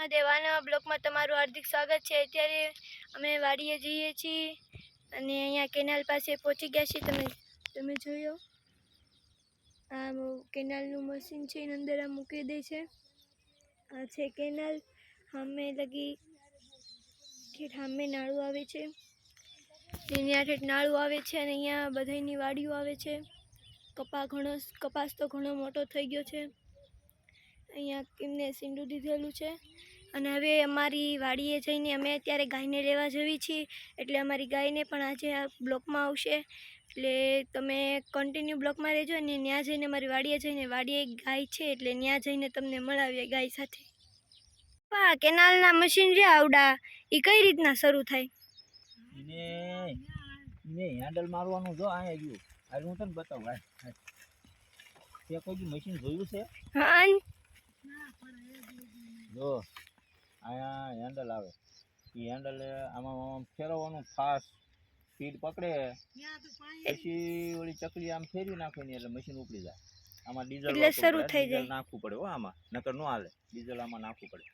દેવાના બ્લોકમાં તમારું હાર્દિક સ્વાગત છે। અત્યારે અમે વાડીએ જઈએ છીએ અને અહીંયા કેનાલ પાસે પહોંચી ગયા છીએ। તમે જોયો આ કેનાલનું મશીન છે, એની અંદર આ મૂકી દે છે। આ છે કેનાલ, સામે લગી સામે નાળું આવે છે, એની આઠે નાળું આવે છે અને અહીંયા બધાની વાડીઓ આવે છે। કપાસ તો ઘણો મોટો થઈ ગયો છે। અહીંયા એમને સીંડું દીધેલું છે અને હવે અમારી વાડીએ જઈને અમે અત્યારે ગાયને લેવા જવી છીએ। એટલે અમારી ગાયને પણ આજે આ બ્લોકમાં આવશે, એટલે તમે કન્ટિન્યુ બ્લોકમાં રહેજો અને ત્યાં જઈને અમારી વાડીએ ગાય છે, એટલે ત્યાં જઈને તમને મળાવીએ ગાય સાથે। હા, કેનાલના મશીન જે આવડા એ કઈ રીતના શરૂ થાય? ને હેન્ડલ મારવાનું જો આ આવ્યું આ હું તને બતાવું ભાઈ, તે કોઈ મશીન જોયું છે? હા, જો આયા હેન્ડલ આવે, એ હેન્ડલ આમાં ફેરવવાનું, ફાસ્ટ સ્પીડ પકડે પછી ઓલી ચકલી આમ ફેરવી નાખવાની એટલે મશીન ઉપડી જાય। આમાં ડીઝલ એટલે શરૂ થઈ જાય, નાખવું પડે હો, આમાં નકર ન હાલે, ડીઝલ આમાં નાખવું પડે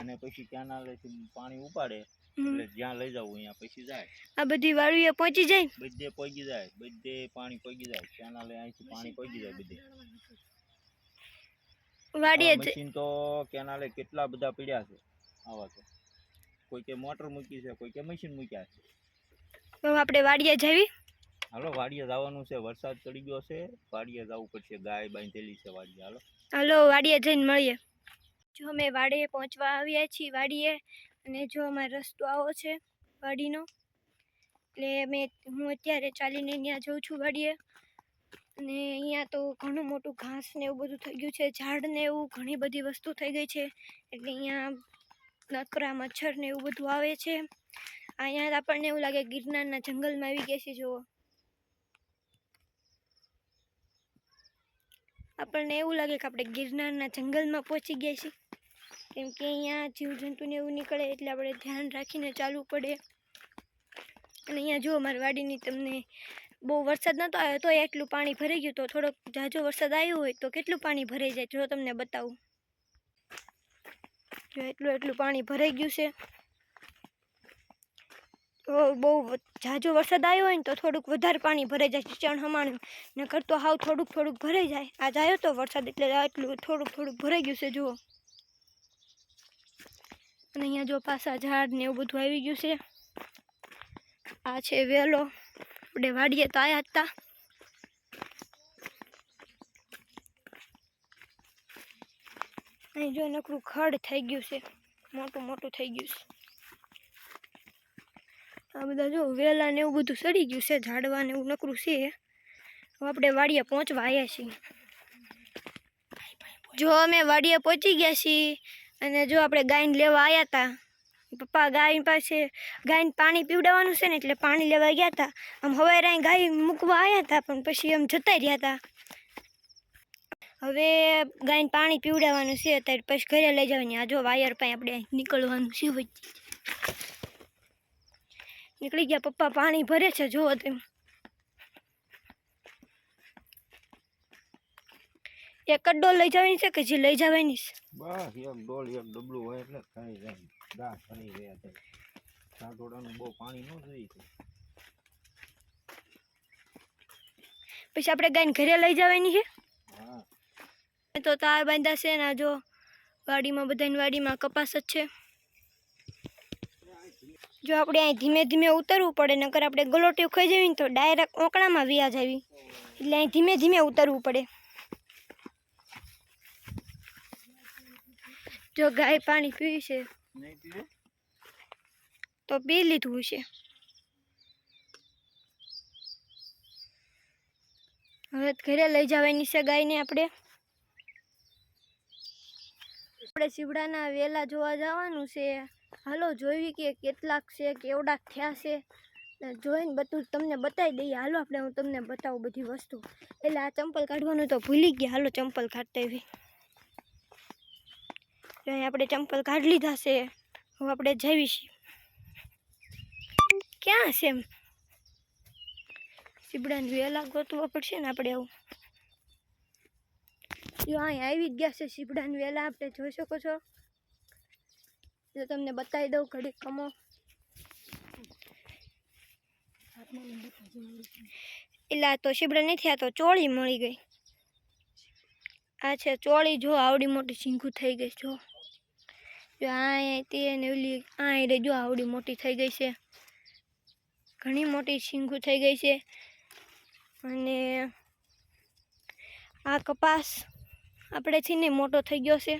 અને પછી કેનાલેથી પાણી ઉપાડે એટલે જ્યાં લઈ જવું અહીંયા પછી જાય। આ બધી વાડીએ પહોંચી જાય, બધે પહોંચી જાય, બધે પાણી પહોંચી જાય, કેનાલે અહીંથી પાણી પહોંચી જાય બધે વાડીએ। મશીન તો કેનાલે કેટલા બધા પડ્યા છે આવા, તો કોઈ કે મોટર મૂકી છે, કોઈ કે મશીન મૂક્યા છે। તો આપણે વાડીએ જવી? હાલો વાડીએ જવાનું છે, વરસાદ ચડી ગયો છે, વાડીએ જવું પડશે, ગાય બાંધેલી છે વાડીએ। હાલો વાડીએ જઈને મળીએ। જો અમે વાડીએ પહોંચવા આવ્યા છીએ વાડીએ, અને જો અમારો રસ્તો આવો છે વાડીનો, એટલે હું અત્યારે ચાલીને ત્યાં જઉં છું વાડીએ। અને અહીંયા તો ઘણું મોટું ઘાસ ને એવું બધું થઈ ગયું છે, ઝાડ ને એવું ઘણી બધી વસ્તુ થઈ ગઈ છે, એટલે અહીંયા નકરા મચ્છર ને એવું બધું આવે છે। અહીંયા આપણને એવું લાગે ગિરનારના જંગલમાં આવી ગયા છે। જુઓ, આપણને એવું લાગે કે આપણે ગિરનારના જંગલમાં પહોંચી ગયા છીએ, કેમ કે અહીંયા જીવજંતુને એવું નીકળે એટલે આપણે ધ્યાન રાખીને ચાલવું પડે। અને અહીંયા જો અમારી વાડીની તમને બહુ વરસાદ નહોતો આવ્યો તો એટલું પાણી ભરાઈ ગયું, તો થોડોક ઝાઝો વરસાદ આવ્યો હોય તો કેટલું પાણી ભરાઈ જાય જો તમને બતાવું। જો એટલું પાણી ભરાઈ ગયું છે, તો બહુ ઝાઝો વરસાદ આવ્યો હોય ને તો થોડુંક વધારે પાણી ભરાઈ જાય, ચણ હમાણું, નકર તો હાવ થોડુંક ભરાઈ જાય। આજ આવ્યો તો વરસાદ એટલે એટલું થોડુંક ભરાઈ ગયું છે જુઓ। અને અહીંયા જો પાછા ઝાડ ને એવું બધું આવી ગયું છે। આ છે વેલો, આપણે વાડીએ તો આવ્યા હતા। અહીં જો નકરું ખડ થઈ ગયું છે, મોટું થઈ ગયું છે। આ બધા જો વેલા ને એવું બધું સડી ગયું છે, ઝાડવા ને એવું નકરું છે। આપણે વાડીએ પહોંચવા આવ્યા છીએ। જો અમે વાડીએ પહોંચી ગયા છીએ અને જો આપણે ગાયને લેવા આવ્યા હતા, પપ્પા ગાય પાસે ગાયને પાણી પીવડાવવાનું છે ને એટલે પાણી લેવા ગયા હતા। આમ હવારે ગાય મૂકવા આવ્યા હતા પણ પછી આમ જતા રહ્યા હતા। હવે ગાયને પાણી પીવડાવવાનું છે ત્યારે પછી ઘરે લઈ જવાની। આ જો વાયર પાસે આપણે નીકળવાનું છે, નીકળી ગયા। પપ્પા પાણી ભરે છે જુઓ તેમ। એક જ ડોલ લઈ જવાની છે કે જે લઈ જવાની છે? બસ એક ડોલ એક ડબલું હોય એટલે થઈ જાય, ઘાસ ભરી ગયા છે, ઢોળાનું બહુ પાણી ન જોઈએ છે। પછી આપણે ગાયને ઘરે લઈ જવાની છે। હા, તો તાર બાંધા છે ને જો વાડીમાં બધાની વાડીમાં કપાસ જ છે। જો આપણે અહીં ધીમે ધીમે ઉતરવું પડે, નકર આપણે ગલોટીઓ ખાઈ જવી ને તો ડાયરેક્ટ ઓકળામાં વ્યાજ આવી, એટલે અહીં ધીમે ધીમે ઉતરવું પડે। જો ગાય પાણી પીવી છે તો પી લીધું છે। હવે ઘરે લઈ જવાની છે ગાયને। આપણે સીવડાના વેલા જોવા જવાનું છે। હાલો જોઈ કે કેટલાક છે, કેવડાક થયા છે, જોઈને બધું તમને બતાવી દઈએ। હાલો હું તમને બતાવું બધી વસ્તુ। એટલે આ ચંપલ કાઢવાનું તો ભૂલી ગયા, હાલો ચંપલ કાઢતા એવી। આપણે ચંપલ કાઢી લીધા છે, હવે આપણે જઈએ છીએ। ક્યાં છે એમ સીબડાને વેલા ગોતવા પડશે ને આપણે। આવું જો અહીં આવી જ ગયા છે સીબડાને વેલા, આપણે જોઈ શકો છો। જો તમને બતાવી દઉં ઘડીક કમો. એટલે આ તો શીબડા નથી, આ તો ચોળી મળી ગઈ. આ છે ચોળી. જો આવડી મોટી શીંગું થઈ ગઈ. જો આ તે ને ઓલી આ રે જો આવડી મોટી થઈ ગઈ છે. ઘણી મોટી શીંગું થઈ ગઈ છે. અને આ કપાસ આપણેથી ને મોટો થઈ ગયો છે.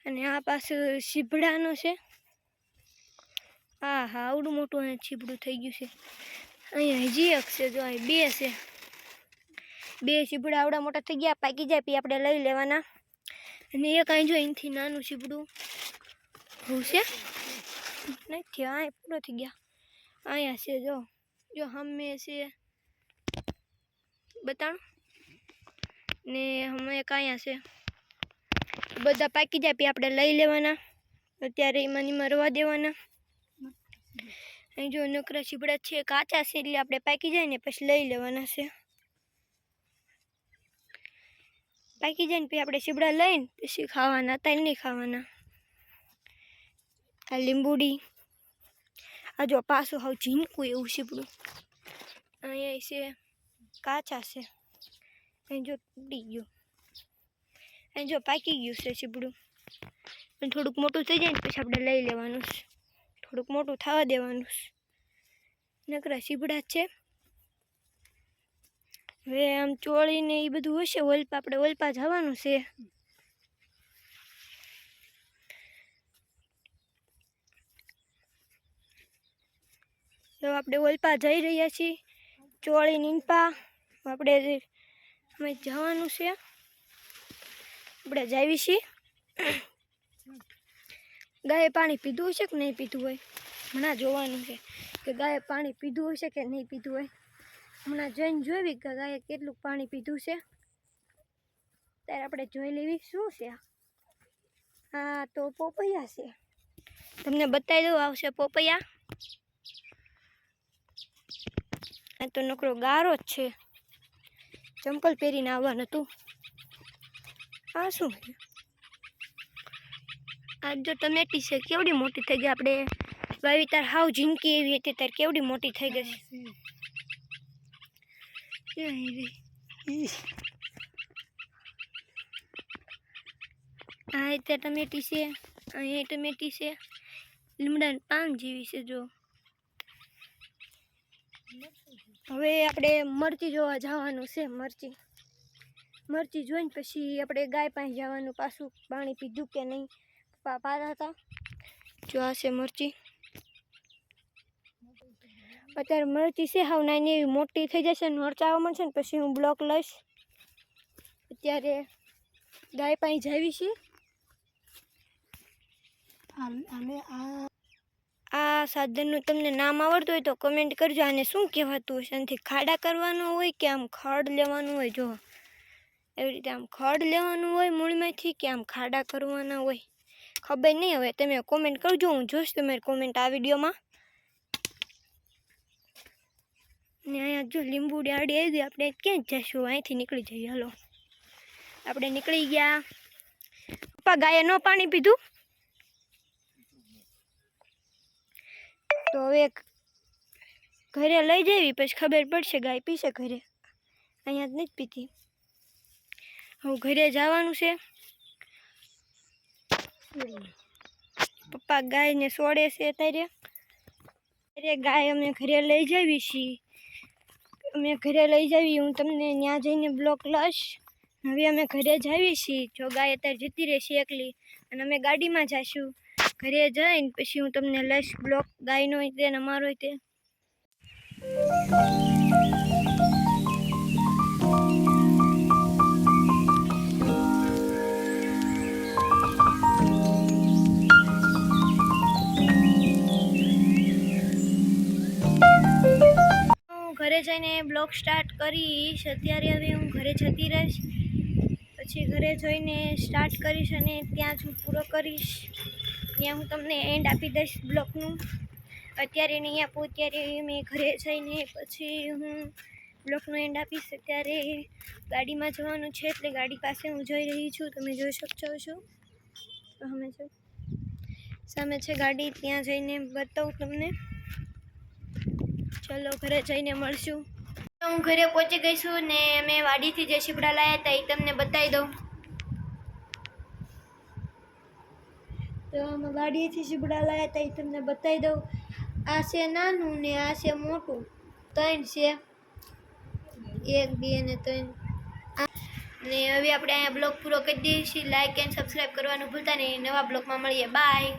અને આ પાછું શીબડાનો છે. હા હા આવડું મોટું અહીંયા શીબડું થઈ ગયું છે. અહીંયા હજી એક છે. જો અહીં બે છે. બે શીબડા આવડા મોટા થઈ ગયા. પાકી જાય પછી આપણે લઈ લેવાના. અને એક અહીં જો અહીંથી નાનું શીબડું હું છે નથી. આ પૂરો થઈ ગયા. અહીંયા છે જો જો હમે છે બતાણ ને હમે એક અહીંયા છે. બધા પાકી જાય પછી આપણે લઈ લેવાના. અત્યારે એમાં રવા દેવાના. અહીં જો નકરા શીબડા છે કાચા છે એટલે આપણે પાકી જાય ને પછી લઈ લેવાના છે. પાકી જાય ને પછી આપણે શીબડા લઈને પછી ખાવાના. તાલ નહીં ખાવાના. આ લીંબુડી. આ જો પાછું હાવ ઝીણકું એવું શીબડું અહીંયા છે. કાચા છે. અહીં જો તૂટી ગયું. અહીં જો પાકી ગયું છે શીબડું. અને થોડુંક મોટું થઈ જાય ને પછી આપણે લઈ લેવાનું છે. થોડુંક મોટું થવા દેવાનું છે. નકરા શીબડા જ છે. હવે આમ ચોળીને એ બધું હશે. ઓલપા આપણે ઓલપા જવાનું છે. તો આપણે ઓલપા જઈ રહ્યા છીએ. ચોળી નીંપા આપણે અમે જવાનું છે. આપણે જાવી છીએ. ગાયે પાણી પીધું હશે કે નહીં પીધું હોય હમણાં જોવાનું છે કે ગાયે પાણી પીધું હશે કે નહીં પીધું હોય. હમણાં જઈને જોવી કે ગાયે કેટલું પાણી પીધું છે. ત્યારે આપણે જોઈ લેવી શું છે. હા તો પોપૈયા છે. તમને બતાવી દઉં. આવશે પોપૈયા. આ તો નકરો ગારો જ છે. ચંપલ પહેરીને આવવાનું હતું. આ શું આ જો ટમેટી છે કેવડી મોટી થઈ ગઈ. આપણે વાવી તાર હાવ ઝીણકી એવી હતી તાર કેવડી મોટી થઈ ગઈ છે. આ ત્યાં ટમેટી છે. અહીંયા ટમેટી છે. લીમડાની પાન જેવી છે. જો હવે આપણે મરચી જોવા જવાનું છે. મરચી જોઈને પછી આપણે ગાય પાસે જવાનું. પાછું પાણી પીધું કે નહીં પપ્પા પારા હતા. જો આ છે મરચી. અત્યારે મરચી છે હાવ નાની એવી મોટી થઈ જશે ને મરચાં આવવા મળશે ને પછી હું બ્લોક લઈશ. અત્યારે ગાય પાસે જાવી છે. આ સાધનનું તમને નામ આવડતું હોય તો કમેન્ટ કરજો. આને શું કહેવાતું હશે. આનાથી ખાડા કરવાનું હોય કે આમ ખડ લેવાનું હોય. જો એવી રીતે આમ ખડ લેવાનું હોય મૂળમાંથી કે આમ ખાડા કરવાના હોય ખબર નહીં. હવે તમે કોમેન્ટ કરજો. હું જોઈશ તમારી કોમેન્ટ આ વિડીયોમાં. ને અહીંયા જો લીંબુડી આડી આવી ગઈ. આપણે ક્યાં જઈશું. અહીંથી નીકળી જઈએ. હાલો આપણે નીકળી ગયા. પપ્પા ગાયે ન પાણી પીધું તો હવે ઘરે લઈ જવી પછી ખબર પડશે. ગાય પીશે ઘરે. અહીંયા જ નથી પીતી. હું ઘરે જવાનું છે. પપ્પા ગાયને છોડે છે. અત્યારે ગાય અમે ઘરે લઈ જવી છીએ. અમે ઘરે લઈ જવી. હું તમને ત્યાં જઈને બ્લોક લઈશ. હવે અમે ઘરે જઈએ છીએ. જો ગાય અત્યારે જતી રહેશે એકલી અને અમે ગાડીમાં જઈશું. ઘરે જઈને પછી હું તમને લઈશ બ્લોક. ગાયનો હોય તે ને અમારો હોય તે. ઘરે જઈને બ્લોગ સ્ટાર્ટ કરીશ. અત્યારે હવે હું ઘરે જતી રહીશ. પછી ઘરે જઈને સ્ટાર્ટ કરીશ અને ત્યાં જ હું પૂરો કરીશ. ત્યાં હું તમને એન્ડ આપી દઈશ બ્લોગનું. અત્યારે નહીં આપું. અત્યારે મેં ઘરે જઈને પછી હું બ્લોગનો એન્ડ આપીશ. અત્યારે ગાડીમાં જવાનું છે એટલે ગાડી પાસે હું જઈ રહી છું. તમે જોઈ શકશો છો. તો અમે જો સામે છે ગાડી, ત્યાં જઈને બતાવું તમને. ચલો ઘરે જઈને મળશું. હું ઘરે પહોંચી ગઈ છું ને મેં વાડીથી જે સીપડા લાવ્યા હતા એ તમને બતાવી દઉં. તો અમે વાડીથી સીપડા લાવ્યા હતા એ તમને બતાવી દઉં. આ છે નાનું ને આ છે મોટું, 3 છે, 1 2 અને 3. ને હવે આપણે અહીંયા બ્લોગ પૂરો કરી દઈએ છીએ. લાઈક એન્ડ સબસ્ક્રાઈબ કરવાનું ભૂલતા નહીં. નવા બ્લોગમાં મળીએ. બાય.